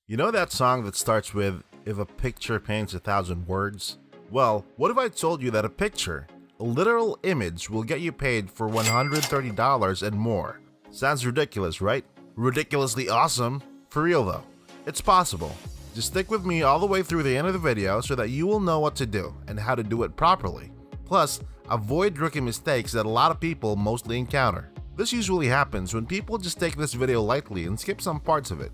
You know that song that starts with, "If a picture paints 1,000 words"? Well, what if I told you that a picture, a literal image, will get you paid for $130 and more? Sounds ridiculous, right? Ridiculously awesome. For real though, it's possible. Just stick with me all the way through the end of the video so that you will know what to do and how to do it properly. Plus, avoid rookie mistakes that a lot of people mostly encounter. This usually happens when people just take this video lightly and skip some parts of it.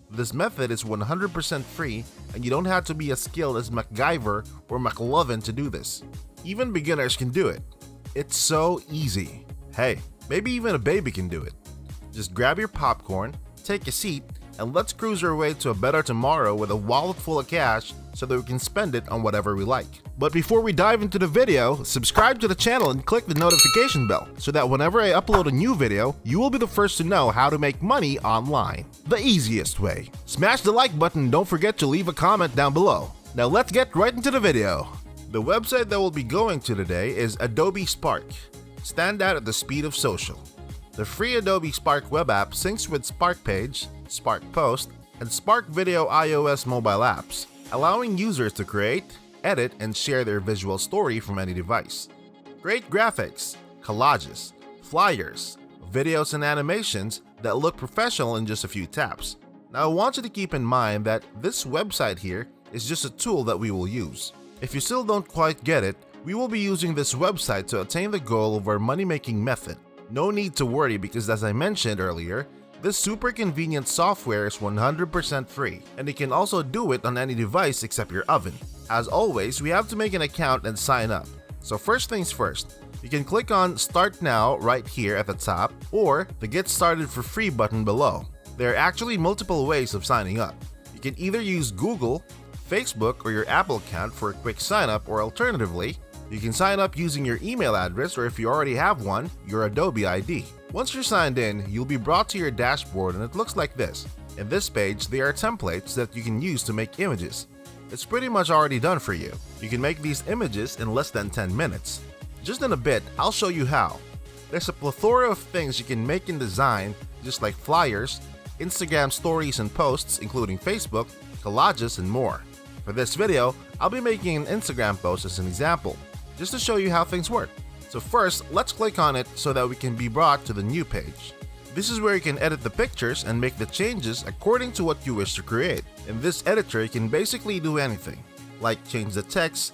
This method is 100% free, and you don't have to be as skilled as MacGyver or McLovin to do this. Even beginners can do it. It's so easy. Hey, maybe even a baby can do it. Just grab your popcorn, take a seat, and let's cruise our way to a better tomorrow with a wallet full of cash so that we can spend it on whatever we like. But before we dive into the video, subscribe to the channel and click the notification bell so that whenever I upload a new video, you will be the first to know how to make money online. The easiest way. Smash the like button and don't forget to leave a comment down below. Now let's get right into the video. The website that we'll be going to today is Adobe Spark. Stand out at the speed of social. The free Adobe Spark web app syncs with Spark Page, Spark Post, and Spark Video iOS mobile apps, allowing users to create, edit, and share their visual story from any device. Great graphics, collages, flyers, videos, and animations that look professional in just a few taps. Now I want you to keep in mind that this website here is just a tool that we will use. If you still don't quite get it, we will be using this website to attain the goal of our money-making method. No need to worry because, as I mentioned earlier, this super convenient software is 100% free, and you can also do it on any device except your oven. As always, we have to make an account and sign up. So first things first, you can click on Start Now right here at the top, or the Get Started for Free button below. There are actually multiple ways of signing up. You can either use Google, Facebook, or your Apple account for a quick sign up, or alternatively, you can sign up using your email address, or if you already have one, your Adobe ID. Once you're signed in, you'll be brought to your dashboard and it looks like this. In this page, there are templates that you can use to make images. It's pretty much already done for you. You can make these images in less than 10 minutes. Just in a bit, I'll show you how. There's a plethora of things you can make in design, just like flyers, Instagram stories and posts, including Facebook, collages, and more. For this video, I'll be making an Instagram post as an example, just to show you how things work. So first, let's click on it so that we can be brought to the new page. This is where you can edit the pictures and make the changes according to what you wish to create. In this editor, you can basically do anything, like change the text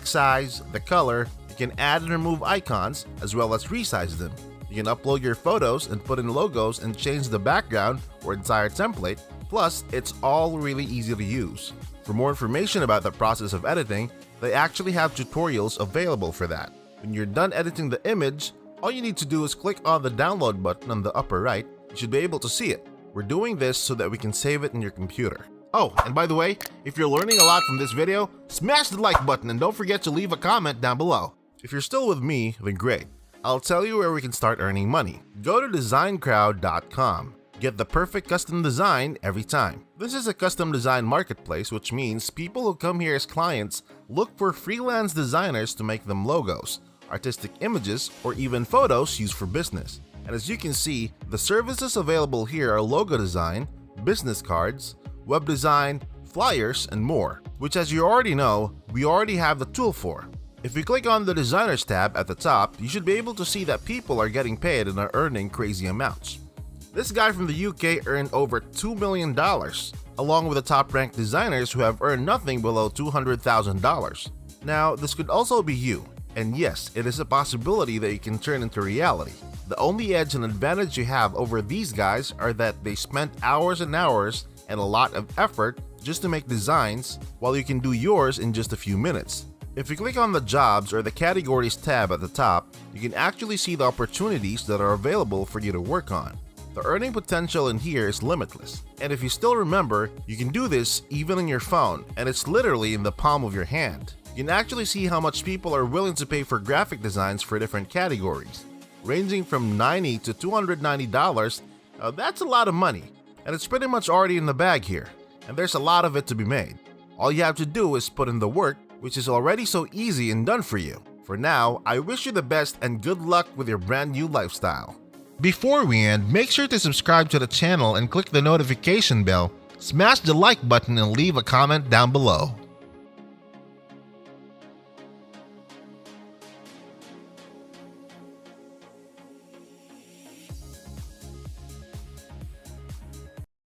size, the color. You can add and remove icons, as well as resize them. You can upload your photos and put in logos and change the background or entire template. Plus, it's all really easy to use. For more information about the process of editing, they actually have tutorials available for that. When you're done editing the image, all you need to do is click on the download button on the upper right. You should be able to see it. We're doing this so that we can save it in your computer. Oh, and by the way, if you're learning a lot from this video, smash the like button and don't forget to leave a comment down below. If you're still with me, then great. I'll tell you where we can start earning money. Go to designcrowd.com. Get the perfect custom design every time. This is a custom design marketplace, which means people who come here as clients look for freelance designers to make them logos, artistic images, or even photos used for business. And as you can see, the services available here are logo design, business cards, web design, flyers, and more, which, as you already know, we already have the tool for. If you click on the Designers tab at the top, you should be able to see that people are getting paid and are earning crazy amounts. This guy from the UK earned over $2 million, along with the top-ranked designers who have earned nothing below $200,000. Now, this could also be you, and yes, it is a possibility that you can turn into reality. The only edge and advantage you have over these guys are that they spent hours and hours and a lot of effort just to make designs, while you can do yours in just a few minutes. If you click on the Jobs or the Categories tab at the top, you can actually see the opportunities that are available for you to work on. The earning potential in here is limitless, and if you still remember, you can do this even on your phone, and it's literally in the palm of your hand. You can actually see how much people are willing to pay for graphic designs for different categories, ranging from $90 to $290. That's a lot of money, and it's pretty much already in the bag here, and there's a lot of it to be made. All you have to do is put in the work, which is already so easy and done for you. For now, I wish you the best and good luck with your brand new lifestyle. Before we end, make sure to subscribe to the channel and click the notification bell Smash the like button and leave a comment down below.